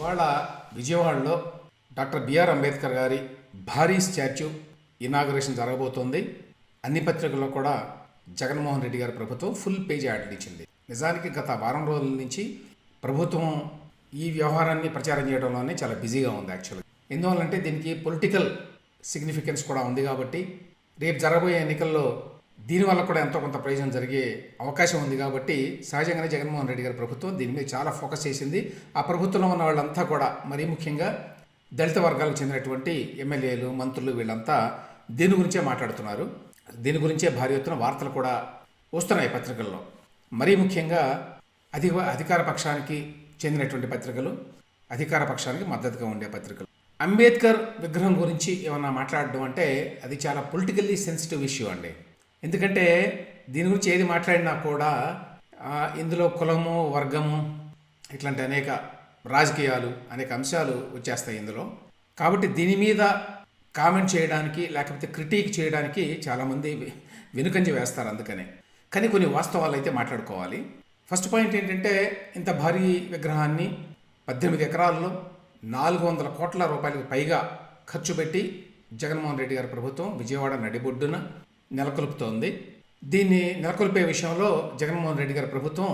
ఇవాళ విజయవాడలో doctor BR Ambedkar గారి భారీ స్టాచ్యూ ఇనాగరేషన్ జరగబోతోంది. అన్ని పత్రికల్లో కూడా జగన్మోహన్ రెడ్డి గారి ప్రభుత్వం ఫుల్ పేజ్ యాడ్లు ఇచ్చింది. నిజానికి గత వారం రోజుల నుంచి ప్రభుత్వం ఈ వ్యవహారాన్ని ప్రచారం చేయడంలోనే చాలా బిజీగా ఉంది యాక్చువల్గా. ఎందువల్లంటే దీనికి పొలిటికల్ సిగ్నిఫికెన్స్ కూడా ఉంది కాబట్టి రేపు జరగబోయే ఎన్నికల్లో దీనివల్ల కూడా ఎంతో కొంత ప్రయోజనం జరిగే అవకాశం ఉంది కాబట్టి సహజంగానే జగన్మోహన్ రెడ్డి గారి ప్రభుత్వం దీని మీద చాలా ఫోకస్ చేసింది. ఆ ప్రభుత్వంలో ఉన్న వాళ్ళంతా కూడా మరీ ముఖ్యంగా దళిత వర్గాలకు చెందినటువంటి ఎమ్మెల్యేలు, మంత్రులు వీళ్ళంతా దీని గురించే మాట్లాడుతున్నారు. దీని గురించే భారీ ఎత్తున వార్తలు కూడా వస్తున్నాయి పత్రికల్లో. మరీ ముఖ్యంగా అధికార పక్షానికి చెందినటువంటి పత్రికలు, అధికార పక్షానికి మద్దతుగా ఉండే పత్రికలు. అంబేద్కర్ విగ్రహం గురించి ఏమన్నా మాట్లాడడం అంటే అది చాలా పొలిటికల్లీ సెన్సిటివ్ ఇష్యూ అండి. ఎందుకంటే దీని గురించి ఏది మాట్లాడినా కూడా ఇందులో కులము, వర్గము ఇట్లాంటి అనేక రాజకీయాలు, అనేక అంశాలు వచ్చేస్తాయి ఇందులో. కాబట్టి దీని మీద కామెంట్ చేయడానికి లేకపోతే క్రిటిక్ చేయడానికి చాలామంది వెనుకంజ వేస్తారు అందుకనే. కానీ కొన్ని వాస్తవాలు అయితే మాట్లాడుకోవాలి. ఫస్ట్ పాయింట్ ఏంటంటే ఇంత భారీ విగ్రహాన్ని 18 ఎకరాల్లో 400 కోట్ల రూపాయలకు పైగా ఖర్చు పెట్టి జగన్మోహన్ రెడ్డి గారి ప్రభుత్వం విజయవాడ నడిబొడ్డున నెలకొల్పుతోంది. దీన్ని నెలకొల్పే విషయంలో జగన్మోహన్ రెడ్డి గారి ప్రభుత్వం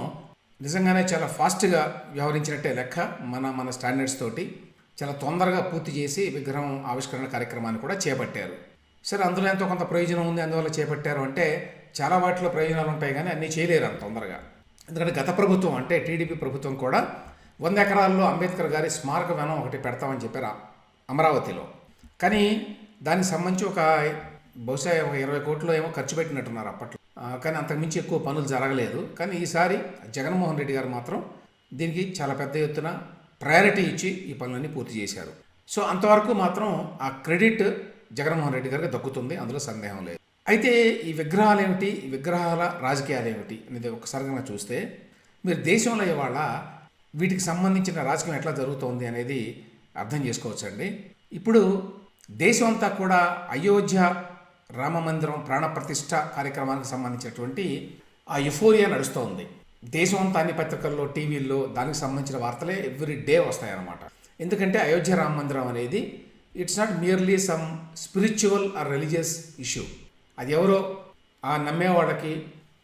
నిజంగానే చాలా ఫాస్ట్గా వ్యవహరించినట్టే లెక్క. మన స్టాండర్డ్స్ తోటి చాలా తొందరగా పూర్తి చేసి విగ్రహం ఆవిష్కరణ కార్యక్రమాన్ని కూడా చేపట్టారు. సరే, అందులో ఎంతో కొంత ప్రయోజనం ఉంది, అందువల్ల చేపట్టారు అంటే చాలా వాటిలో ప్రయోజనాలు ఉంటాయి కానీ అన్నీ చేయలేరు అంత తొందరగా. ఎందుకంటే గత ప్రభుత్వం అంటే టీడీపీ ప్రభుత్వం కూడా 100 ఎకరాల్లో అంబేద్కర్ గారి స్మారక వనం ఒకటి పెడతామని చెప్పారు అమరావతిలో. కానీ దానికి సంబంధించి బహుశా 20 కోట్లు ఏమో ఖర్చు పెట్టినట్టున్నారు అప్పట్లో. కానీ అంతకుమించి ఎక్కువ పనులు జరగలేదు. కానీ ఈసారి జగన్మోహన్ రెడ్డి గారు మాత్రం దీనికి చాలా పెద్ద ఎత్తున ప్రయారిటీ ఇచ్చి ఈ పనులన్నీ పూర్తి చేశారు. సో అంతవరకు మాత్రం ఆ క్రెడిట్ జగన్మోహన్ రెడ్డి గారికి దక్కుతుంది, అందులో సందేహం లేదు. అయితే ఈ విగ్రహాలు ఏమిటి, ఈ విగ్రహాల రాజకీయాలు ఏమిటి అనేది ఒకసారిగా చూస్తే మీరు దేశంలో ఇవాళ వీటికి సంబంధించిన రాజకీయం ఎట్లా జరుగుతోంది అనేది అర్థం చేసుకోవచ్చండి. ఇప్పుడు దేశం అంతా కూడా అయోధ్య రామ మందిరం ప్రాణప్రతిష్ఠ కార్యక్రమానికి సంబంధించినటువంటి ఆ యుఫోరియా నడుస్తోంది. దేశం అంతా అన్ని పత్రికల్లో, టీవీల్లో దానికి సంబంధించిన వార్తలే ఎవ్రీ డే వస్తాయన్నమాట. ఎందుకంటే అయోధ్య రామ మందిరం అనేది it's not merely some spiritual or religious issue. అది ఎవరో ఆ నమ్మే వాళ్ళకి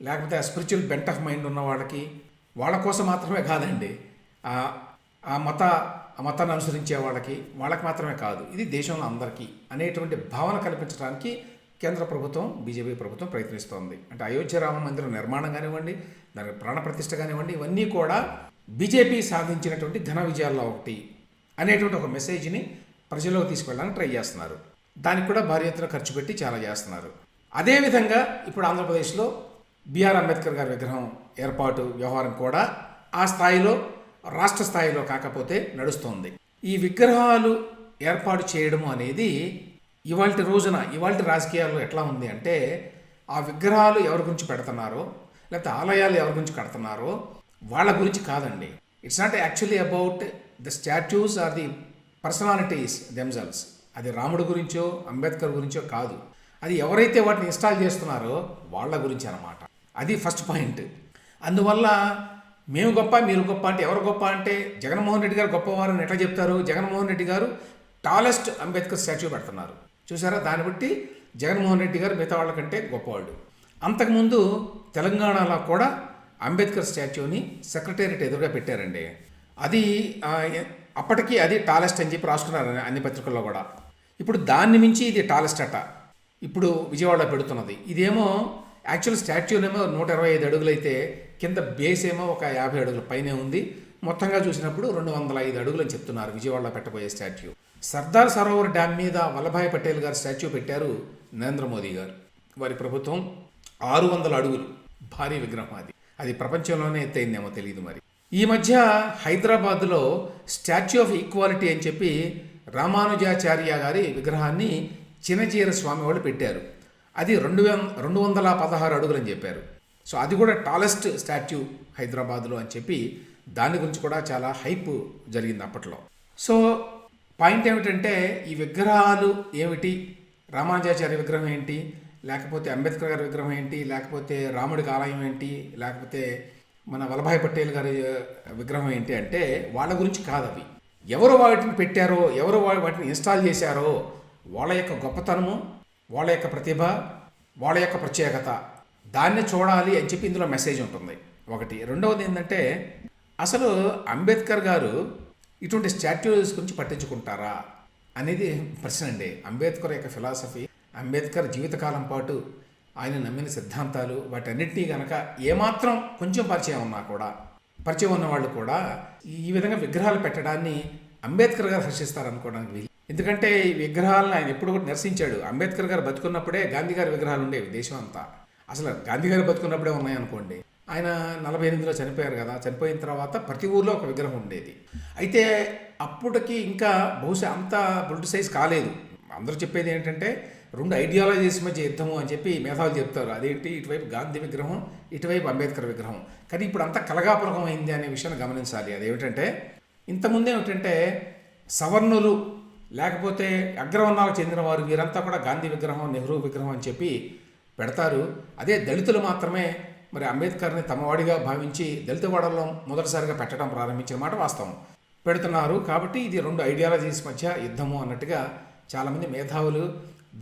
లేకపోతే ఆ స్పిరిచువల్ బెంట్ ఆఫ్ మైండ్ ఉన్న వాళ్ళకి వాళ్ళ కోసం మాత్రమే కాదండి. ఆ మతాన్ని అనుసరించే వాళ్ళకి మాత్రమే కాదు, ఇది దేశంలో అందరికీ అనేటువంటి భావన కల్పించడానికి కేంద్ర ప్రభుత్వం, బీజేపీ ప్రభుత్వం ప్రయత్నిస్తోంది. అంటే అయోధ్య రామ మందిరం నిర్మాణం కానివ్వండి, దానికి ప్రాణప్రతిష్ఠ కానివ్వండి, ఇవన్నీ కూడా బీజేపీ సాధించినటువంటి ఘన విజయాల్లో ఒకటి అనేటువంటి ఒక మెసేజ్ని ప్రజల్లోకి తీసుకెళ్ళడానికి ట్రై చేస్తున్నారు. దానికి కూడా భారీ ఎత్తున ఖర్చు పెట్టి చాలా చేస్తున్నారు. అదేవిధంగా ఇప్పుడు ఆంధ్రప్రదేశ్లో బిఆర్ అంబేద్కర్ గారి విగ్రహం ఏర్పాటు వ్యవహారం కూడా ఆ స్థాయిలో, రాష్ట్ర స్థాయిలో కాకపోతే నడుస్తోంది. ఈ విగ్రహాలు ఏర్పాటు చేయడము అనేది ఇవాళ రాజకీయాల్లో ఎట్లా ఉంది అంటే ఆ విగ్రహాలు ఎవరి గురించి పెడుతున్నారో లేకపోతే ఆలయాలు ఎవరి గురించి కడుతున్నారో వాళ్ళ గురించి కాదండి. It's not actually about the statues or the personalities themselves. అది రాముడి గురించో అంబేద్కర్ గురించో కాదు, అది ఎవరైతే వాటిని ఇన్స్టాల్ చేస్తున్నారో వాళ్ళ గురించి అన్నమాట. అది ఫస్ట్ పాయింట్. అందువల్ల మేము గొప్ప, మీరు గొప్ప అంటే ఎవరు గొప్ప అంటే జగన్మోహన్ రెడ్డి గారు గొప్పవారని ఎట్లా చెప్తారు? జగన్మోహన్ రెడ్డి గారు టాలెస్ట్ అంబేద్కర్ స్టాచ్యూ పెడుతున్నారు, చూసారా? దాన్ని బట్టి జగన్మోహన్ రెడ్డి గారు మిగతా వాళ్ళకంటే గొప్పవాళ్ళు. అంతకుముందు తెలంగాణలో కూడా అంబేద్కర్ స్టాచ్యూని సెక్రటేరియట్ ఎదురుగా పెట్టారండి. అది అప్పటికి అది టాలెస్ట్ అని చెప్పి రాసుకున్నారు అన్ని పత్రికల్లో కూడా. ఇప్పుడు దాన్ని మించి ఇది టాలెస్ట్ అట ఇప్పుడు విజయవాడలో పెడుతున్నది. ఇదేమో యాక్చువల్ స్టాచ్యూనేమో 125 అడుగులు అయితే కింద బేస్ ఏమో ఒక 50 అడుగుల పైనే ఉంది. మొత్తంగా చూసినప్పుడు 205 అడుగులు అని చెప్తున్నారు విజయవాడలో పెట్టబోయే స్టాచ్యూ. సర్దార్ సరోవర్ డ్యామ్ మీద వల్లభాయ్ పటేల్ గారు స్టాచ్యూ పెట్టారు నరేంద్ర మోదీ గారు. వారి ప్రభుత్వం 600 అడుగులు భారీ విగ్రహం. అది ప్రపంచంలోనే ఎత్తైందేమో తెలియదు మరి. ఈ మధ్య హైదరాబాద్లో స్టాచ్యూ ఆఫ్ ఈక్వాలిటీ అని చెప్పి రామానుజాచార్య గారి విగ్రహాన్ని చినజీర స్వామి వాళ్ళు పెట్టారు. అది 216 అడుగులు అని చెప్పారు. సో అది కూడా టాలెస్ట్ స్టాచ్యూ హైదరాబాద్లో అని చెప్పి దాని గురించి కూడా చాలా హైప్ జరిగింది అప్పట్లో. సో పాయింట్ ఏమిటంటే ఈ విగ్రహాలు ఏమిటి, రామానుజాచార్య విగ్రహం ఏంటి, లేకపోతే అంబేద్కర్ గారి విగ్రహం ఏంటి, లేకపోతే రాముడికి ఆలయం ఏంటి, లేకపోతే మన వల్లభాయ్ పటేల్ గారి విగ్రహం ఏంటి అంటే వాళ్ళ గురించి కాదు అవి. ఎవరు వాటిని పెట్టారో, ఎవరు వాటిని ఇన్స్టాల్ చేశారో వాళ్ళ యొక్క గొప్పతనము, వాళ్ళ యొక్క ప్రతిభ, వాళ్ళ యొక్క ప్రత్యేకత, దాన్ని చూడాలి అని చెప్పి ఇందులో మెసేజ్ ఉంటుంది ఒకటి. రెండవది ఏంటంటే అసలు అంబేద్కర్ గారు ఇటువంటి స్టాట్యూస్ గురించి పట్టించుకుంటారా అనేది ప్రశ్న అండి. అంబేద్కర్ యొక్క ఫిలాసఫీ, అంబేద్కర్ జీవితకాలం పాటు ఆయన నమ్మిన సిద్ధాంతాలు, వాటన్నిటినీ కనుక ఏమాత్రం కొంచెం పరిచయం ఉన్నా కూడా, పరిచయం ఉన్న వాళ్ళు కూడా ఈ విధంగా విగ్రహాలు పెట్టడాన్ని అంబేద్కర్ గారు హర్షిస్తారనుకోవడానికి వీలు. ఎందుకంటే ఈ విగ్రహాలను ఆయన ఎప్పుడు కూడా నిరసించాడు. అంబేద్కర్ గారు బతుకున్నప్పుడే గాంధీ గారి విగ్రహాలు ఉండేవి దేశం అంతా. అసలు గాంధీ గారు బతుకున్నప్పుడే ఉన్నాయనుకోండి. ఆయన 48లో చనిపోయారు కదా, చనిపోయిన తర్వాత ప్రతి ఊర్లో ఒక విగ్రహం ఉండేది. అయితే అప్పటికి ఇంకా బహుశా అంత పొలిటిసైజ్ కాలేదు. అందరూ చెప్పేది ఏంటంటే 2 ఐడియాలజీస్ మధ్య యుద్ధము అని చెప్పి మేధావులు చెప్తారు. అదేంటి, ఇటువైపు గాంధీ విగ్రహం, ఇటువైపు అంబేద్కర్ విగ్రహం. కానీ ఇప్పుడు అంతా కలగాపులకం అయింది అనే విషయాన్ని గమనించాలి. అదేమిటంటే ఇంతకుముందు ఏమిటంటే సవర్ణులు లేకపోతే అగ్రవర్ణాలకు చెందిన వారు వీరంతా కూడా గాంధీ విగ్రహం, నెహ్రూ విగ్రహం అని చెప్పి పెడతారు. అదే దళితులు మాత్రమే మరి అంబేద్కర్ని తమవాడిగా భావించి దళిత వాడల్లో మొదటిసారిగా పెట్టడం ప్రారంభించిన మాట వాస్తవం, పెడుతున్నారు. కాబట్టి ఇది 2 ఐడియాలజీస్ మధ్య యుద్ధము అన్నట్టుగా చాలామంది మేధావులు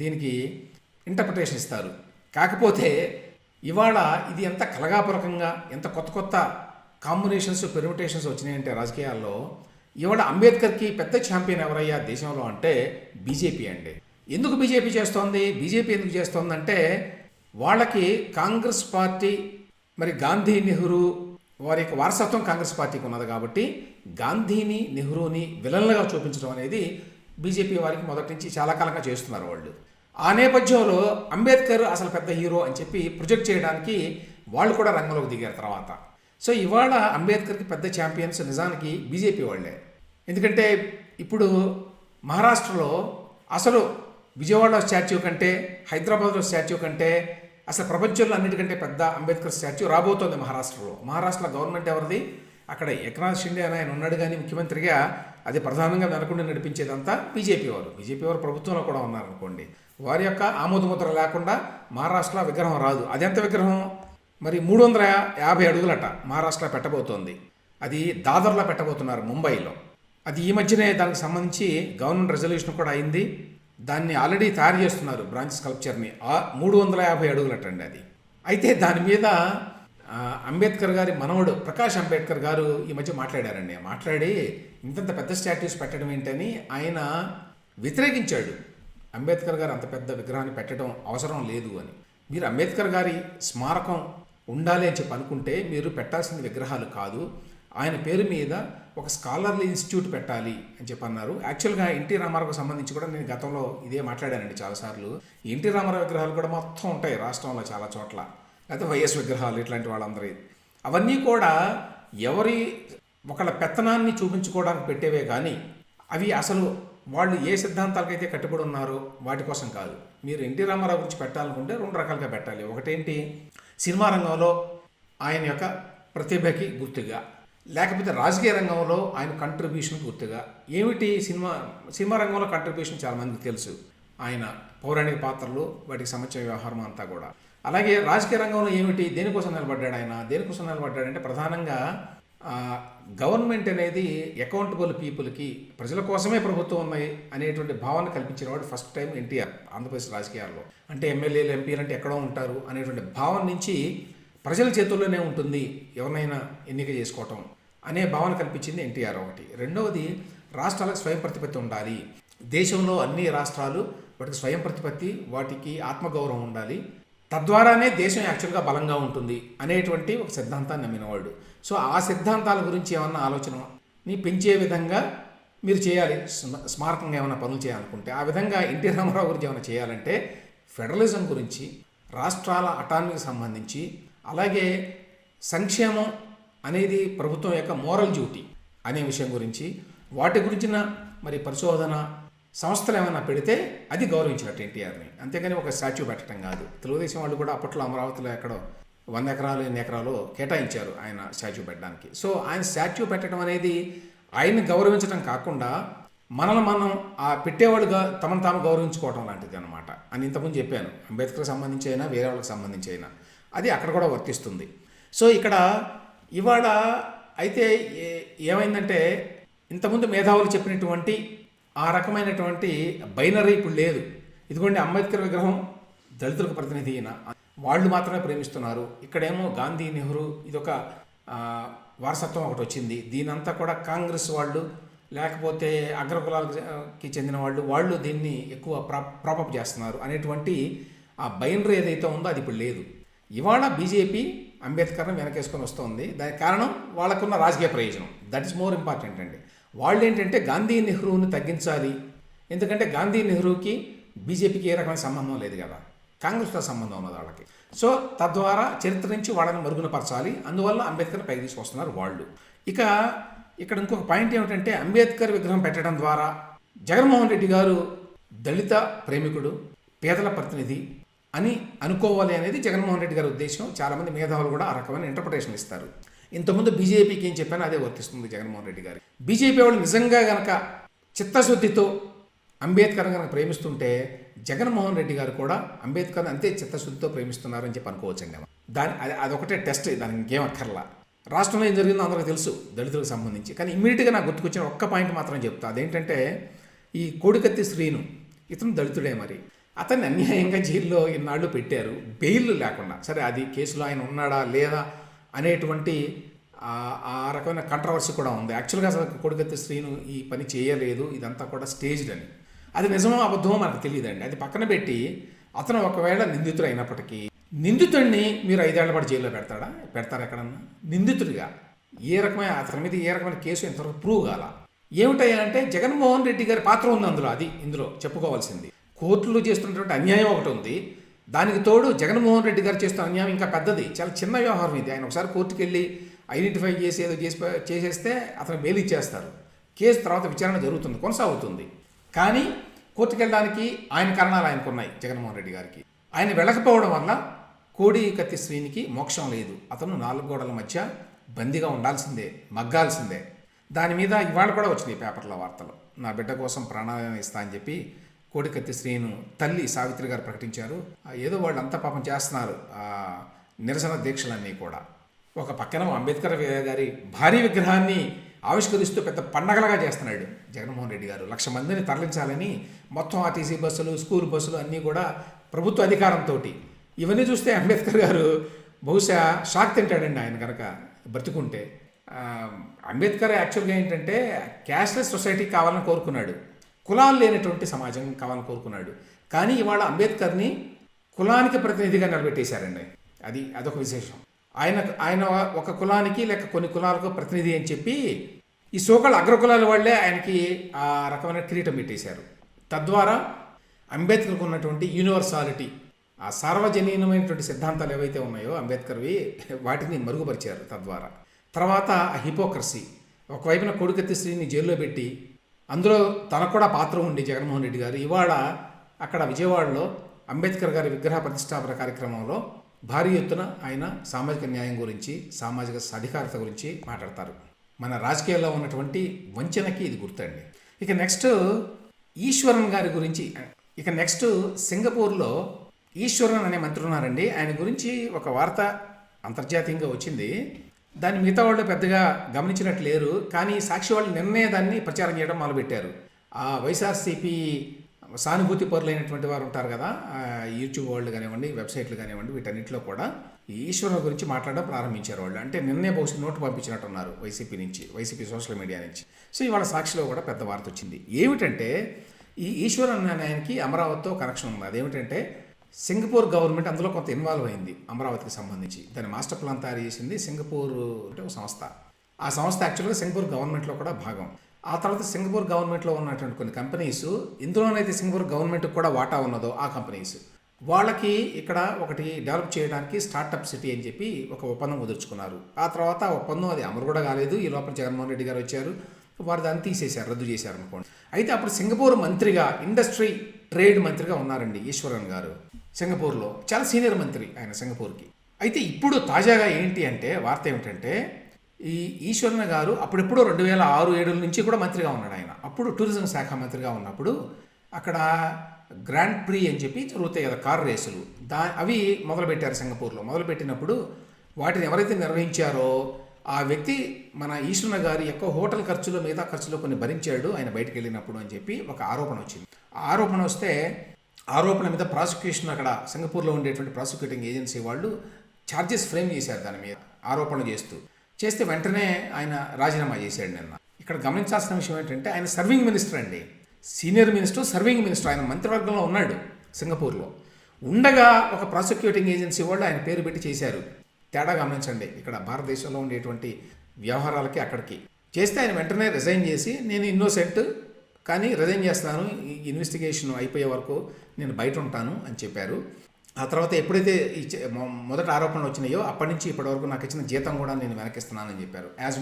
దీనికి ఇంటర్ప్రిటేషన్ ఇస్తారు. కాకపోతే ఇవాళ ఇది ఎంత కలగాపులకంగా, ఎంత కొత్త కొత్త కాంబినేషన్స్, పెర్మిటేషన్స్ వచ్చినాయంటే రాజకీయాల్లో, ఇవాళ అంబేద్కర్కి పెద్ద ఛాంపియన్ ఎవరయ్యా దేశంలో అంటే బీజేపీ అండి. ఎందుకు బీజేపీ చేస్తోంది? బీజేపీ ఎందుకు చేస్తోందంటే వాళ్ళకి కాంగ్రెస్ పార్టీ, మరి గాంధీ, నెహ్రూ వారి యొక్క వారసత్వం కాంగ్రెస్ పార్టీకి ఉన్నది కాబట్టి గాంధీని, నెహ్రూని విలన్లుగా చూపించడం అనేది బీజేపీ వారికి మొదటి నుంచి చాలా కాలంగా చేస్తున్నారు వాళ్ళు. ఆ నేపథ్యంలో అంబేద్కర్ అసలు పెద్ద హీరో అని చెప్పి ప్రొజెక్ట్ చేయడానికి వాళ్ళు కూడా రంగంలోకి దిగారు తర్వాత. సో ఇవాళ అంబేద్కర్కి పెద్ద ఛాంపియన్స్ నిజానికి బీజేపీ వాళ్ళే. ఎందుకంటే ఇప్పుడు మహారాష్ట్రలో అసలు విజయవాడలో స్టాచ్యూ కంటే, హైదరాబాద్లో స్టాచ్యూ కంటే, అసలు ప్రపంచంలో అన్నిటికంటే పెద్ద అంబేద్కర్ స్టాచ్యూ రాబోతోంది మహారాష్ట్రలో. మహారాష్ట్రలో గవర్నమెంట్ ఎవరిది? అక్కడ ఏకనాథ్ షిండే అని ఆయన ఉన్నాడు, కానీ ముఖ్యమంత్రిగా అది ప్రధానంగా వెనకుండా నడిపించేదంతా బీజేపీ వారు. బీజేపీ వారు ప్రభుత్వంలో కూడా ఉన్నారనుకోండి. వారి యొక్క ఆమోదముద్ర లేకుండా మహారాష్ట్రలో విగ్రహం రాదు. అదెంత విగ్రహం? మరి 350 అడుగులట మహారాష్ట్రలో పెట్టబోతోంది. అది దాదర్లో పెట్టబోతున్నారు, ముంబైలో. అది ఈ మధ్యనే దానికి సంబంధించి గవర్నమెంట్ రెజల్యూషన్ కూడా అయింది. దాన్ని ఆల్రెడీ తయారు చేస్తున్నారు, బ్రాంచ్ స్కల్ప్చర్ని. 350 అడుగులటండి అది. అయితే దాని మీద అంబేద్కర్ గారి మనవడు ప్రకాష్ అంబేద్కర్ గారు ఈ మధ్య మాట్లాడారండి. మాట్లాడి ఇంతంత పెద్ద స్టాట్యూస్ పెట్టడం ఏంటని ఆయన వ్యతిరేకించాడు. అంబేద్కర్ గారు అంత పెద్ద విగ్రహాన్ని పెట్టడం అవసరం లేదు అని. మీరు అంబేద్కర్ గారి స్మారకం ఉండాలి అని చెప్పి అనుకుంటే మీరు పెట్టాల్సిన విగ్రహాలు కాదు, ఆయన పేరు మీద ఒక స్కాలర్లీ ఇన్స్టిట్యూట్ పెట్టాలి అని చెప్పి అన్నారు. యాక్చువల్గా ఎన్టీ రామారావుకు సంబంధించి కూడా నేను గతంలో ఇదే మాట్లాడానండి చాలాసార్లు. ఎన్టీ రామారావు విగ్రహాలు కూడా మొత్తం ఉంటాయి రాష్ట్రంలో చాలా చోట్ల, లేకపోతే వైఎస్ విగ్రహాలు, ఇట్లాంటి వాళ్ళందరి. అవన్నీ కూడా ఎవరి ఒకళ్ళ పెత్తనాన్ని చూపించుకోవడానికి పెట్టేవే కానీ అవి అసలు వాళ్ళు ఏ సిద్ధాంతాలకైతే కట్టుబడి ఉన్నారో వాటి కోసం కాదు. మీరు ఎన్టీ రామారావు గురించి పెట్టాలనుకుంటే 2 రకాలుగా పెట్టాలి. ఒకటేంటి, సినిమా రంగంలో ఆయన యొక్క ప్రతిభకి గుర్తుగా, లేకపోతే రాజకీయ రంగంలో ఆయన కంట్రిబ్యూషన్ గుర్తుగా. ఏమిటి సినిమా రంగంలో కంట్రిబ్యూషన్ చాలామందికి తెలుసు, ఆయన పౌరాణిక పాత్రలు, వాటికి సంబంధించిన వ్యవహారం అంతా కూడా. అలాగే రాజకీయ రంగంలో ఏమిటి, దేనికోసం నిలబడ్డాడు ఆయన? దేనికోసం నిలబడ్డాడంటే ప్రధానంగా గవర్నమెంట్ అనేది అకౌంటబుల్ పీపుల్కి, ప్రజల కోసమే ప్రభుత్వం ఉన్నాయి అనేటువంటి భావన కల్పించిన వాడు ఫస్ట్ టైం ఎన్టీఆర్ ఆంధ్రప్రదేశ్ రాజకీయాల్లో. అంటే ఎమ్మెల్యేలు, ఎంపీలు అంటే ఎక్కడో ఉంటారు అనేటువంటి భావన నుంచి ప్రజల చేతుల్లోనే ఉంటుంది ఎవరినైనా ఎన్నిక చేసుకోవటం అనే భావన కల్పించింది ఎన్టీఆర్ ఒకటి. రెండవది, రాష్ట్రాలకు స్వయం ప్రతిపత్తి ఉండాలి. దేశంలో అన్ని రాష్ట్రాలు వాటికి స్వయం ప్రతిపత్తి, వాటికి ఆత్మగౌరవం ఉండాలి. తద్వారానే దేశం యాక్చువల్గా బలంగా ఉంటుంది అనేటువంటి ఒక సిద్ధాంతాన్ని నమ్మినవాడు. సో ఆ సిద్ధాంతాల గురించి ఏమన్నా ఆలోచనని పెంచే విధంగా మీరు చేయాలి. స్మారకంగా ఏమైనా పనులు చేయాలనుకుంటే ఆ విధంగా ఎన్టీ రామారావు గురించి ఏమైనా చేయాలంటే ఫెడరలిజం గురించి, రాష్ట్రాల అటానమీకి సంబంధించి, అలాగే సంక్షేమం అనేది ప్రభుత్వం యొక్క మోరల్ డ్యూటీ అనే విషయం గురించి, వాటి గురించిన మరి పరిశోధన సంస్థలు ఏమైనా పెడితే అది గౌరవించినట్టు ఎన్టీఆర్ని. అంతేగాని ఒక స్టాచ్యూ పెట్టడం కాదు. తెలుగుదేశం వాళ్ళు కూడా అప్పట్లో అమరావతిలో ఎక్కడో 100 ఎకరాలు 8 ఎకరాలు కేటాయించారు ఆయన స్టాచ్యూ పెట్టడానికి. సో ఆయన స్టాచ్యూ పెట్టడం అనేది ఆయన్ని గౌరవించడం కాకుండా మనం ఆ పెట్టేవాళ్ళుగా తమను తాము గౌరవించుకోవడం లాంటిది అనమాట అని ఇంతకుముందు చెప్పాను. అంబేద్కర్కి సంబంధించి అయినా, వేరే వాళ్ళకి సంబంధించి అయినా అది అక్కడ కూడా వర్తిస్తుంది. సో ఇక్కడ ఇవాళ అయితే ఏమైందంటే ఇంతకుముందు మేధావులు చెప్పినటువంటి ఆ రకమైనటువంటి బైనరీ ఇప్పుడు లేదు. ఇదిగోండి అంబేద్కర్ విగ్రహం దళితులకు ప్రతినిధి అయిన వాళ్ళు మాత్రమే ప్రేమిస్తున్నారు, ఇక్కడేమో గాంధీ నెహ్రూ ఇదొక వారసత్వం ఒకటి వచ్చింది, దీనంతా కూడా కాంగ్రెస్ వాళ్ళు లేకపోతే అగ్రకులాలకి చెందిన వాళ్ళు దీన్ని ఎక్కువ ప్రాపప్ చేస్తున్నారు అనేటువంటి ఆ బైనరీ ఏదైతే ఉందో అది ఇప్పుడు లేదు. ఇవాళ బీజేపీ అంబేద్కర్ని వెనకేసుకొని వస్తుంది. దానికి కారణం వాళ్ళకున్న రాజకీయ ప్రయోజనం. దట్ ఈస్ మోర్ ఇంపార్టెంట్ అండి. వాళ్ళు ఏంటంటే గాంధీ నెహ్రూని తగ్గించాలి, ఎందుకంటే గాంధీ నెహ్రూకి బీజేపీకి ఏ రకమైన సంబంధం లేదు కదా, కాంగ్రెస్తో సంబంధం ఉన్నది వాళ్ళకి. సో తద్వారా చరిత్ర నుంచి వాళ్ళని మరుగునపరచాలి, అందువల్ల అంబేద్కర్ పైకి తీసుకొస్తున్నారు వాళ్ళు. ఇక ఇక్కడ ఇంకొక పాయింట్ ఏమిటంటే అంబేద్కర్ విగ్రహం పెట్టడం ద్వారా జగన్మోహన్ రెడ్డి గారు దళిత ప్రేమికుడు, పేదల ప్రతినిధి అని అనుకోవాలి అనేది జగన్మోహన్ రెడ్డి గారి ఉద్దేశం. చాలామంది మేధావులు కూడా ఆ రకమైన ఇంటర్ప్రిటేషన్ ఇస్తారు. ఇంతకుముందు బీజేపీకి ఏం చెప్పానో అదే వర్తిస్తుంది జగన్మోహన్ రెడ్డి గారు. బీజేపీ వాళ్ళు నిజంగా గనక చిత్తశుద్ధితో అంబేద్కర్ కనుక ప్రేమిస్తుంటే జగన్మోహన్ రెడ్డి గారు కూడా అంబేద్కర్ని అంతే చిత్తశుద్ధితో ప్రేమిస్తున్నారని చెప్పి అనుకోవచ్చండి. అదొకటే టెస్ట్, దానికి ఇంకేం అక్కర్లా. రాష్ట్రంలో ఏం జరిగిందో అందరికీ తెలుసు దళితులకు సంబంధించి. కానీ ఇమ్మీడియట్గా నాకు గుర్తుకొచ్చిన ఒక్క పాయింట్ మాత్రం చెప్తా. అదేంటంటే ఈ కోడికత్తి శ్రీను, ఇతను దళితుడే, మరి అతన్ని అన్యాయంగా జైల్లో ఇన్నాళ్ళు పెట్టారు బెయిల్ లేకుండా. సరే అది కేసులో ఆయన ఉన్నాడా లేదా అనేటువంటి ఆ రకమైన కంట్రవర్సీ కూడా ఉంది. యాక్చువల్గా అసలు కోడికత్తి శ్రీను ఈ పని చేయలేదు, ఇదంతా కూడా స్టేజ్డ్ అని. అది నిజమో అబద్ధమో మనకు తెలియదండి. అది పక్కన పెట్టి అతను ఒకవేళ నిందితుడు అయినప్పటికీ నిందితుడిని మీరు 5 ఏళ్ల పాటు జైల్లో పెడతారా ఎక్కడన్నా? నిందితుడిగా ఏ రకమైన అతని మీద ఏ రకమైన కేసు ఇంతవరకు ప్రూవ్ కాల. ఏమిటయ్యా అంటే జగన్మోహన్ రెడ్డి గారి పాత్ర ఉంది అందులో. అది ఇందులో చెప్పుకోవాల్సింది. కోర్టులు చేస్తున్నటువంటి అన్యాయం ఒకటి ఉంది, దానికి తోడు జగన్మోహన్ రెడ్డి గారు చేస్తున్న అన్యాయం ఇంకా పెద్దది. చాలా చిన్న వ్యవహారం ఇది. ఆయన ఒకసారి కోర్టుకు వెళ్ళి ఐడెంటిఫై చేసి ఏదో చేసేస్తే అతను బెయిల్ ఇచ్చేస్తారు. కేసు తర్వాత విచారణ జరుగుతుంది, కొనసాగుతుంది. కానీ కోర్టుకు వెళ్ళడానికి ఆయన కారణాలు ఆయనకు ఉన్నాయి జగన్మోహన్ రెడ్డి గారికి. ఆయన వెళ్ళకపోవడం వల్ల కోడికత్తి శ్రీనికి మోక్షం లేదు. అతను 4 గోడల మధ్య బందీగా ఉండాల్సిందే, మగ్గాల్సిందే. దాని మీద ఇవాళ కూడా వచ్చినాయి పేపర్లో వార్తలు. నా బిడ్డ కోసం ప్రాణాలను ఇస్తా అని చెప్పి కోడికత్తి శ్రీను తల్లి సావిత్రి గారు ప్రకటించారు. ఏదో వాళ్ళంతా పాపం చేస్తున్నారు నిరసన దీక్షలన్నీ కూడా. ఒక పక్కన అంబేద్కర్ గారి భారీ విగ్రహాన్ని ఆవిష్కరిస్తూ పెద్ద పండగలుగా చేస్తున్నాడు జగన్మోహన్ రెడ్డి గారు. 1,00,000 మందిని తరలించాలని మొత్తం ఆర్టీసీ బస్సులు, స్కూల్ బస్సులు అన్నీ కూడా ప్రభుత్వ అధికారంతో. ఇవన్నీ చూస్తే అంబేద్కర్ గారు బహుశా షాక్ తింటాడండి ఆయన కనుక బ్రతుకుంటే. అంబేద్కర్ యాక్చువల్గా ఏంటంటే క్యాష్లెస్ సొసైటీ కావాలని కోరుకున్నాడు, కులాలు లేనటువంటి సమాజం కావాలని కోరుకున్నాడు. కానీ ఇవాళ అంబేద్కర్ని కులానికి ప్రతినిధిగా నిలబెట్టేశారండి. అదొక విశేషం. ఆయన ఒక కులానికి లేక కొన్ని కులాలకు ప్రతినిధి అని చెప్పి ఈ సోకాళ్ళ అగ్రకులాల వాళ్ళే ఆయనకి ఆ రకమైన కిరీటం పెట్టేశారు. తద్వారా అంబేద్కర్కు ఉన్నటువంటి యూనివర్సాలిటీ, ఆ సార్వజనీనమైనటువంటి సిద్ధాంతాలు ఏవైతే ఉన్నాయో అంబేద్కర్వి, వాటిని మరుగుపరిచారు తద్వారా. తర్వాత హిపోక్రసీ, ఒకవైపున కోడికత్తి శ్రీని జైల్లో పెట్టి అందులో తనకు కూడా పాత్ర ఉండి జగన్మోహన్ రెడ్డి గారు ఇవాళ అక్కడ విజయవాడలో అంబేద్కర్ గారి విగ్రహ ప్రతిష్టాపన కార్యక్రమంలో భారీ ఎత్తున ఆయన సామాజిక న్యాయం గురించి, సామాజిక సాధికారత గురించి మాట్లాడతారు. మన రాజకీయాల్లో ఉన్నటువంటి వంచనకి ఇది గుర్తండి. ఇక నెక్స్ట్ ఈశ్వరన్ గారి గురించి. ఇక నెక్స్ట్ సింగపూర్లో ఈశ్వరన్ అనే మంత్రి ఉన్నారండి. ఆయన గురించి ఒక వార్త అంతర్జాతీయంగా వచ్చింది. దాన్ని మిగతా వాళ్ళు పెద్దగా గమనించినట్లు లేరు. కానీ సాక్షి వాళ్ళు నిన్నే దాన్ని ప్రచారం చేయడం మొదలుపెట్టారు. ఆ వైఎస్ఆర్సీపీ సానుభూతి పరులైనటువంటి వారు ఉంటారు కదా, యూట్యూబ్ వాళ్ళు కానివ్వండి, వెబ్సైట్లు కానివ్వండి, వీటన్నిటిలో కూడా ఈశ్వరుని గురించి మాట్లాడడం ప్రారంభించారు వాళ్ళు. అంటే నిన్నే బహుశా నోటు పంపించినట్టున్నారు వైసీపీ సోషల్ మీడియా నుంచి. సో ఇవాళ సాక్షిలో కూడా పెద్ద వార్త వచ్చింది. ఏమిటంటే ఈ ఈశ్వరన్ అనే ఆయనకి అమరావతితో కనెక్షన్ ఉంది. అదేమిటంటే సింగపూర్ గవర్నమెంట్ అందులో కొంత ఇన్వాల్వ్ అయింది అమరావతికి సంబంధించి. దాని మాస్టర్ ప్లాన్ తయారు చేసింది సింగపూర్ అంటే ఒక సంస్థ. ఆ సంస్థ యాక్చువల్గా సింగపూర్ గవర్నమెంట్లో కూడా భాగం. ఆ తర్వాత సింగపూర్ గవర్నమెంట్లో ఉన్నటువంటి కొన్ని కంపెనీస్, ఇందులోనైతే సింగపూర్ గవర్నమెంట్కి కూడా వాటా ఉన్నదో ఆ కంపెనీస్, వాళ్ళకి ఇక్కడ ఒకటి డెవలప్ చేయడానికి స్టార్టప్ సిటీ అని చెప్పి ఒక ఒప్పందం కుదుర్చుకున్నారు. ఆ తర్వాత ఆ ఒప్పందం అది అమలు కూడా కాలేదు. ఈ లోపల జగన్మోహన్ రెడ్డి గారు వచ్చారు, వారు దాన్ని తీసేశారు, రద్దు చేశారు అనుకోండి. అయితే అప్పుడు సింగపూర్ మంత్రిగా, ఇండస్ట్రీ ట్రేడ్ మంత్రిగా ఉన్నారండి ఈశ్వరన్ గారు. సింగపూర్లో చాలా సీనియర్ మంత్రి ఆయన సింగపూర్కి. అయితే ఇప్పుడు తాజాగా ఏంటి అంటే వార్త ఏమిటంటే ఈ ఈశ్వరన్ గారు అప్పుడెప్పుడో 2006-7 నుంచి కూడా మంత్రిగా ఉన్నాడు ఆయన. అప్పుడు టూరిజం శాఖ మంత్రిగా ఉన్నప్పుడు అక్కడ గ్రాండ్ ప్రీ అని చెప్పి జరుగుతాయి కదా కార్ రేసులు, అవి మొదలుపెట్టారు సింగపూర్లో. మొదలుపెట్టినప్పుడు వాటిని ఎవరైతే నిర్వహించారో ఆ వ్యక్తి మన ఈశ్వరన్న గారి యొక్క హోటల్ ఖర్చులు మిగతా ఖర్చులు కొన్ని భరించాడు ఆయన బయటకు వెళ్ళినప్పుడు అని చెప్పి ఒక ఆరోపణ వచ్చింది. ఆరోపణ వస్తే ఆరోపణ మీద ప్రాసిక్యూషన్ అక్కడ సింగపూర్లో ఉండేటువంటి ప్రాసిక్యూటింగ్ ఏజెన్సీ వాళ్ళు ఛార్జెస్ ఫ్రేమ్ చేశారు దాని మీద ఆరోపణ చేస్తే వెంటనే ఆయన రాజీనామా చేశాడు నిన్న. ఇక్కడ గమనించాల్సిన విషయం ఏంటంటే ఆయన సర్వింగ్ మినిస్టర్ అండి, సీనియర్ మినిస్టర్, సర్వింగ్ మినిస్టర్. ఆయన మంత్రివర్గంలో ఉన్నాడు సింగపూర్లో. ఉండగా ఒక ప్రాసిక్యూటింగ్ ఏజెన్సీ వాళ్ళు ఆయన పేరు పెట్టి చేశారు. తేడా గమనించండి ఇక్కడ భారతదేశంలో ఉండేటువంటి వ్యవహారాలకి అక్కడికి. చేస్తే ఆయన వెంటనే రిజైన్ చేసి నేను ఇన్నోసెంట్ కానీ రిజైన్ చేస్తాను, ఈ ఇన్వెస్టిగేషన్ అయిపోయే వరకు నేను బయట ఉంటాను అని చెప్పారు. ఆ తర్వాత ఎప్పుడైతే ఈ మొదటి ఆరోపణలు వచ్చినాయో అప్పటి నుంచి ఇప్పటి వరకు నాకు ఇచ్చిన జీతం కూడా నేను వెనకిస్తున్నానని చెప్పారు. యాజ్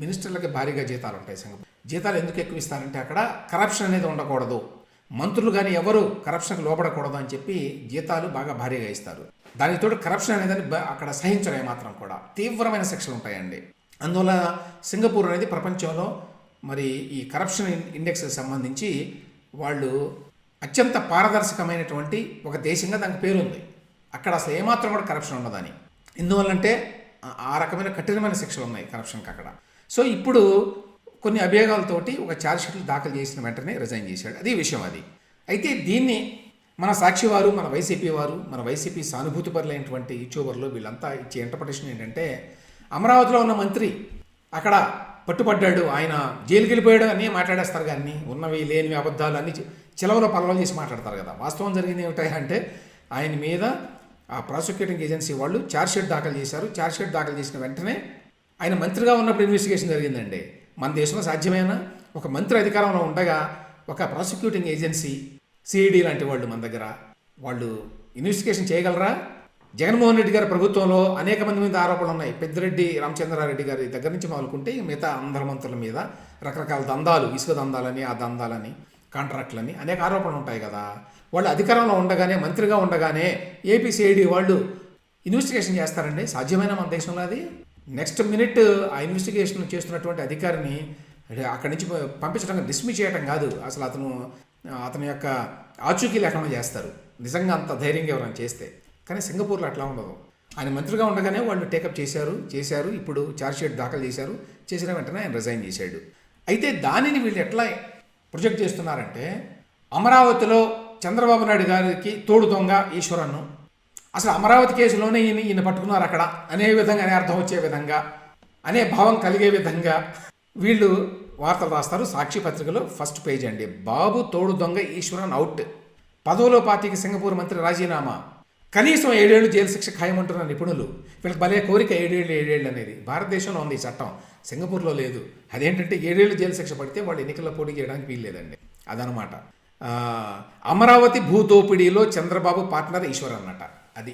మినిస్టర్లకి భారీగా జీతాలు ఉంటాయి సింగపూర్. జీతాలు ఎందుకు ఎక్కువ ఇస్తారంటే అక్కడ కరప్షన్ అనేది ఉండకూడదు, మంత్రులు కానీ ఎవరు కరప్షన్కి లోపడకూడదు అని చెప్పి జీతాలు బాగా భారీగా ఇస్తారు. దానికి తోడు కరప్షన్ అనేది అక్కడ సహించడం మాత్రం కూడా తీవ్రమైన శిక్షలు ఉంటాయండి. అందువల్ల సింగపూర్ అనేది ప్రపంచంలో మరి ఈ కరప్షన్ ఇండెక్స్కి సంబంధించి వాళ్ళు అత్యంత పారదర్శకమైనటువంటి ఒక దేశంగా దానికి పేరుంది. అక్కడ అసలు ఏమాత్రం కూడా కరప్షన్ ఉండదని. ఎందువల్లంటే ఆ రకమైన కఠినమైన శిక్షలు ఉన్నాయి కరప్షన్కి అక్కడ. సో ఇప్పుడు కొన్ని అభియోగాలతోటి ఒక ఛార్జ్షీట్లు దాఖలు చేసిన వెంటనే రిజైన్ చేశాడు. అది విషయం. అది అయితే దీన్ని మన సాక్షి వారు, మన వైసీపీ వారు, మన వైసీపీ సానుభూతి పరులైనటువంటి యూట్యూబర్లు వీళ్ళంతా ఇచ్చే ఇంటర్ప్రిటేషన్ ఏంటంటే అమరావతిలో ఉన్న మంత్రి అక్కడ పట్టుబడ్డాడు, ఆయన జైలుకి వెళ్ళిపోయాడు అని మాట్లాడేస్తారు. కానీ ఉన్నవి లేనివి అబద్ధాలు అన్ని చిలవలో పలవలు చేసి మాట్లాడతారు కదా. వాస్తవం జరిగింది ఏమిటంటే ఆయన మీద ఆ ప్రాసిక్యూటింగ్ ఏజెన్సీ వాళ్ళు ఛార్జ్షీట్ దాఖలు చేశారు. ఛార్జ్షీట్ దాఖలు చేసిన వెంటనే ఆయన మంత్రిగా ఉన్నప్పుడు ఇన్వెస్టిగేషన్ జరిగిందండి. మన దేశంలో సాధ్యమైన ఒక మంత్రి అధికారంలో ఉండగా ఒక ప్రాసిక్యూటింగ్ ఏజెన్సీ సిఐడి లాంటి వాళ్ళు మన దగ్గర వాళ్ళు ఇన్వెస్టిగేషన్ చేయగలరా? జగన్మోహన్ రెడ్డి గారి ప్రభుత్వంలో అనేక మంది మీద ఆరోపణలు ఉన్నాయి. పెద్దిరెడ్డి రామచంద్రారెడ్డి గారి దగ్గర నుంచి మొదలుకుంటే మిగతా అందరి మంత్రుల మీద రకరకాల దందాలు, ఇసుక దందాలని, ఆ దందాలని, కాంట్రాక్టులని అనేక ఆరోపణలు ఉంటాయి కదా. వాళ్ళు అధికారంలో ఉండగానే, మంత్రిగా ఉండగానే ఏపీ సిఐడి వాళ్ళు ఇన్వెస్టిగేషన్ చేస్తారండి. సాధ్యమైన మన దేశంలో అది? నెక్స్ట్ మినిట్ ఆ ఇన్వెస్టిగేషన్ చేస్తున్నటువంటి అధికారిని అక్కడి నుంచి పంపించడం, డిస్మిస్ చేయడం కాదు, అసలు అతని యొక్క ఆచూకీ లేకుండా చేస్తారు. నిజంగా అంత ధైర్యంగా ఎవరైనా చేస్తే. కానీ సింగపూర్లో అట్లా ఉండదు. ఆయన మంత్రిగా ఉండగానే వాళ్ళు టేకప్ చేశారు. ఇప్పుడు ఛార్జ్షీట్ దాఖలు చేసిన వెంటనే ఆయన రిజైన్ చేశాడు. అయితే దానిని వీళ్ళు ఎట్లా ప్రొజెక్ట్ చేస్తున్నారంటే అమరావతిలో చంద్రబాబు నాయుడు గారికి తోడు దొంగ ఈశ్వరన్ను, అసలు అమరావతి కేసులోనే ఈయన పట్టుకున్నారు అక్కడ అనే విధంగా, అనే అర్థం వచ్చే విధంగా, అనే భావం కలిగే విధంగా వీళ్ళు వార్తలు రాస్తారు. సాక్షి పత్రికలో ఫస్ట్ పేజ్ అండి. బాబు తోడు దొంగ ఈశ్వరన్ అవుట్, పదవులో పార్టీకి సింగపూర్ మంత్రి రాజీనామా, కనీసం 7 ఏళ్ళు జైలు శిక్ష ఖాయమంటున్న నిపుణులు. వీళ్ళకి భలే కోరిక 7 ఏళ్ళు అనేది. భారతదేశంలో ఉంది ఈ చట్టం, సింగపూర్లో లేదు. అదేంటంటే 7 ఏళ్ళు జైలు శిక్ష పడితే వాళ్ళు ఎన్నికల్లో పోటీ చేయడానికి వీల్లేదండి. అదనమాట. అమరావతి భూదోపిడీలో చంద్రబాబు పార్ట్నర్ ఈశ్వర్ అన్నట. అది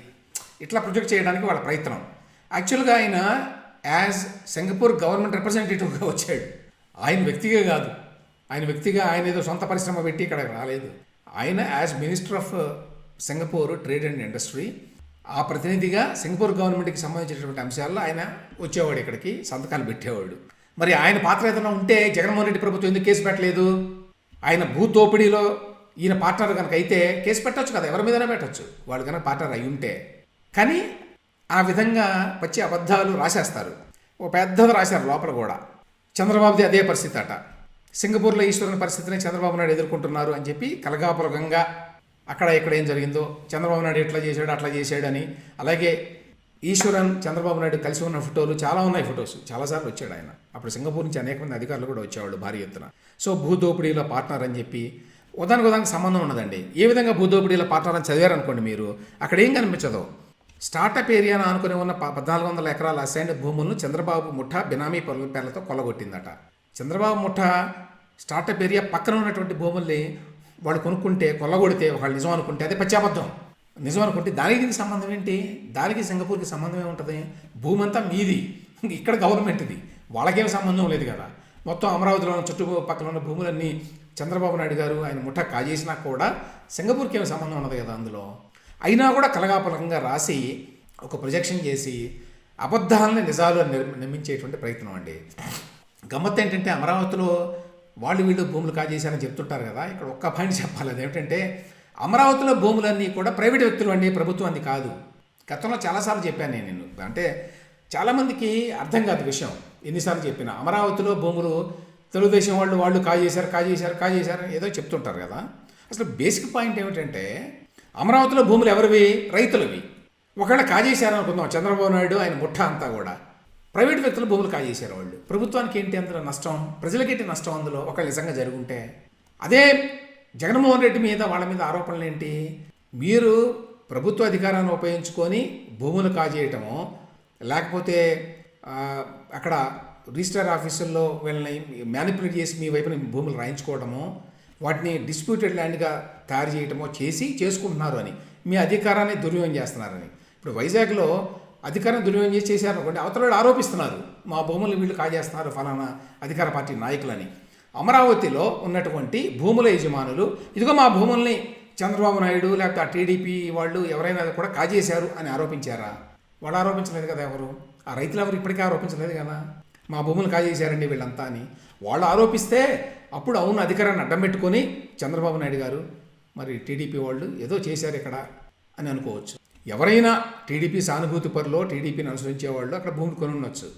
ఇట్లా ప్రొజెక్ట్ చేయడానికి వాళ్ళ ప్రయత్నం. యాక్చువల్గా ఆయన యాజ్ సింగపూర్ గవర్నమెంట్ రిప్రజెంటేటివ్గా వచ్చాడు. ఆయన వ్యక్తిగా కాదు, ఆయన ఏదో సొంత పరిశ్రమ పెట్టి ఇక్కడ రాలేదు. ఆయన as minister of Singapore trade and industry, ఆ ప్రతినిధిగా సింగపూర్ గవర్నమెంట్కి సంబంధించినటువంటి అంశాల్లో ఆయన వచ్చేవాడు, ఇక్కడికి సంతకాలు పెట్టేవాడు. మరి ఆయన పాత్ర ఏదైనా ఉంటే జగన్మోహన్ రెడ్డి ప్రభుత్వం ఎందుకు కేసు పెట్టలేదు? ఆయన భూదోపిడీలో ఈయన పార్ట్నర్ కనుక అయితే కేసు పెట్టచ్చు కదా, ఎవరి మీదైనా పెట్టచ్చు వాళ్ళు కనుక పార్ట్నర్ అయి ఉంటే. కానీ ఆ విధంగా పచ్చి అబద్ధాలు రాసేస్తారు. ఓ పెద్దది రాశారు లోపల కూడా. చంద్రబాబుది అదే పరిస్థితి అట. సింగపూర్లో ఈశ్వరుని పరిస్థితిని చంద్రబాబు నాయుడు ఎదుర్కొంటున్నారు అని చెప్పి కలగాపులగంగా అక్కడ ఇక్కడ ఏం జరిగిందో, చంద్రబాబు నాయుడు ఎట్లా చేశాడు అట్లా చేశాడని. అలాగే ఈశ్వరన్ చంద్రబాబు నాయుడు కలిసి ఉన్న ఫోటోలు చాలా ఉన్నాయి. ఫొటోస్ చాలాసార్లు వచ్చాడు ఆయన. అప్పుడు సింగపూర్ నుంచి అనేక మంది అధికారులు కూడా వచ్చేవాళ్ళు భారీ ఎత్తున. సో భూదోపిడీలో పార్ట్నర్ అని చెప్పి ఉదానికి సంబంధం ఉన్నదండి. ఏ విధంగా భూదోపిడీలో పార్ట్నర్ అని చదివారనుకోండి మీరు, అక్కడ ఏం కనిపించదు. స్టార్టప్ ఏరియా అనుకుని ఉన్న 1400 ఎకరాల అసైన్డ్ భూములను చంద్రబాబు ముఠా బినామీ పరుల పేర్లతో కొల్లగొట్టిందట. చంద్రబాబు ముఠా స్టార్టప్ ఏరియా పక్కన ఉన్నటువంటి భూముల్ని వాళ్ళు కొనుక్కుంటే, కొల్లగొడితే, వాళ్ళు నిజం అనుకుంటే అదే పచ్చాబద్ధం. నిజం అనుకుంటే దానికి దీనికి సంబంధం ఏంటి? దానికి సింగపూర్కి సంబంధం ఏముంటుంది? భూమి అంతా మీది, ఇక్కడ గవర్నమెంట్ది, వాళ్ళకేం సంబంధం లేదు కదా. మొత్తం అమరావతిలో ఉన్న చుట్టుపక్కల ఉన్న భూములన్నీ చంద్రబాబు నాయుడు గారు ఆయన ముఠా కాజేసినా కూడా సింగపూర్కి ఏమి సంబంధం ఉన్నది కదా అందులో. అయినా కూడా కలగాపలకంగా రాసి ఒక ప్రొజెక్షన్ చేసి అబద్ధాలని నిజాలు నిర్మించేటువంటి ప్రయత్నం అండి. గమ్మత్తు ఏంటంటే అమరావతిలో వీళ్ళు భూములు కాజేశారని చెప్తుంటారు కదా. ఇక్కడ ఒక్క పాయింట్ చెప్పాలి, అదేమిటంటే అమరావతిలో భూములన్నీ కూడా ప్రైవేట్ వ్యక్తులు అండి, ప్రభుత్వం అది కాదు. గతంలో చాలాసార్లు చెప్పాను నేను. అంటే చాలామందికి అర్థం కాదు విషయం. ఎన్నిసార్లు చెప్పినా అమరావతిలో భూములు తెలుగుదేశం వాళ్ళు కాజేశారు ఏదో చెప్తుంటారు కదా. అసలు బేసిక్ పాయింట్ ఏమిటంటే అమరావతిలో భూములు ఎవరివి? రైతులవి. ఒకవేళ కాజేశారు అనుకుందాం, చంద్రబాబు నాయుడు ఆయన ముఠా అంతా కూడా ప్రైవేట్ వ్యక్తులు భూములు కాజేశారు వాళ్ళు. ప్రభుత్వానికి ఏంటి అందులో నష్టం? ప్రజలకేంటి నష్టం అందులో ఒకవేళ నిజంగా జరుగుంటే? అదే జగన్మోహన్ రెడ్డి మీద వాళ్ళ మీద ఆరోపణలు ఏంటి? మీరు ప్రభుత్వ అధికారాన్ని ఉపయోగించుకొని భూములు కాజేయటము, లేకపోతే అక్కడ రిజిస్టర్ ఆఫీసుల్లో వీళ్ళని మ్యానిపులేట్ చేసి మీ వైపున భూములు రాయించుకోవడము, వాటిని డిస్ప్యూటెడ్ ల్యాండ్గా తయారు చేయటమో చేసుకుంటున్నారు అని, మీ అధికారాన్ని దుర్వినియోగం చేస్తున్నారని. ఇప్పుడు వైజాగ్లో అధికారం దుర్వినియోగం చేశారు అనుకోండి, అవతల ఆరోపిస్తున్నారు మా భూములు వీళ్ళు కాజేస్తున్నారు ఫలానా అధికార పార్టీ నాయకులని. అమరావతిలో ఉన్నటువంటి భూముల యజమానులు ఇదిగో మా భూముల్ని చంద్రబాబు నాయుడు లేకపోతే ఆ టీడీపీ వాళ్ళు ఎవరైనా కూడా కాజేశారు అని ఆరోపించారా? వాళ్ళు ఆరోపించలేదు కదా. ఎవరు? ఆ రైతులు ఎవరు ఇప్పటికీ ఆరోపించలేదు కదా మా భూములు కాజేశారండి వీళ్ళంతా అని. వాళ్ళు ఆరోపిస్తే అప్పుడు అవును అధికారాన్ని అడ్డం పెట్టుకొని చంద్రబాబు నాయుడు గారు మరి టీడీపీ వాళ్ళు ఏదో చేశారు ఇక్కడ అని అనుకోవచ్చు. ఎవరైనా టీడీపీ సానుభూతి పరులో టీడీపీని అనుసరించే వాళ్ళు అక్కడ భూములు కొనుక్కోవచ్చు.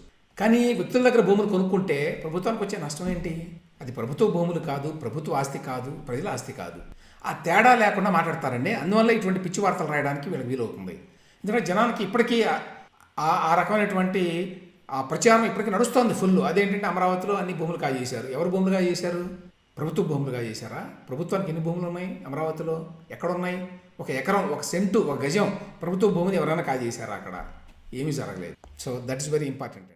కానీ వ్యక్తుల దగ్గర భూములు కొనుక్కుంటే ప్రభుత్వానికి వచ్చే నష్టం ఏంటి? అది ప్రభుత్వ భూములు కాదు, ప్రభుత్వ ఆస్తి కాదు, ప్రజల ఆస్తి కాదు. ఆ తేడా లేకుండా మాట్లాడతారండి. అందువల్ల ఇటువంటి పిచ్చి వార్తలు రాయడానికి వీళ్ళకి వీలవుతుంది. ఎందుకంటే జనానికి ఇప్పటికీ ఆ రకమైనటువంటి ఆ ప్రచారం ఇప్పటికీ నడుస్తోంది ఫుల్. అదేంటంటే అమరావతిలో అన్ని భూములు కాజేశారు. ఎవరు భూములు కాజేశారు? ప్రభుత్వ భూములు కాజేశారా? ప్రభుత్వానికి ఎన్ని భూములు ఉన్నాయి అమరావతిలో? ఎక్కడున్నాయి? ఒక ఎకరం, ఒక సెంటు, ఒక గజం ప్రభుత్వ భూమిని ఎవరైనా కాజేశారా? అక్కడ ఏమీ జరగలేదు. So that is very important.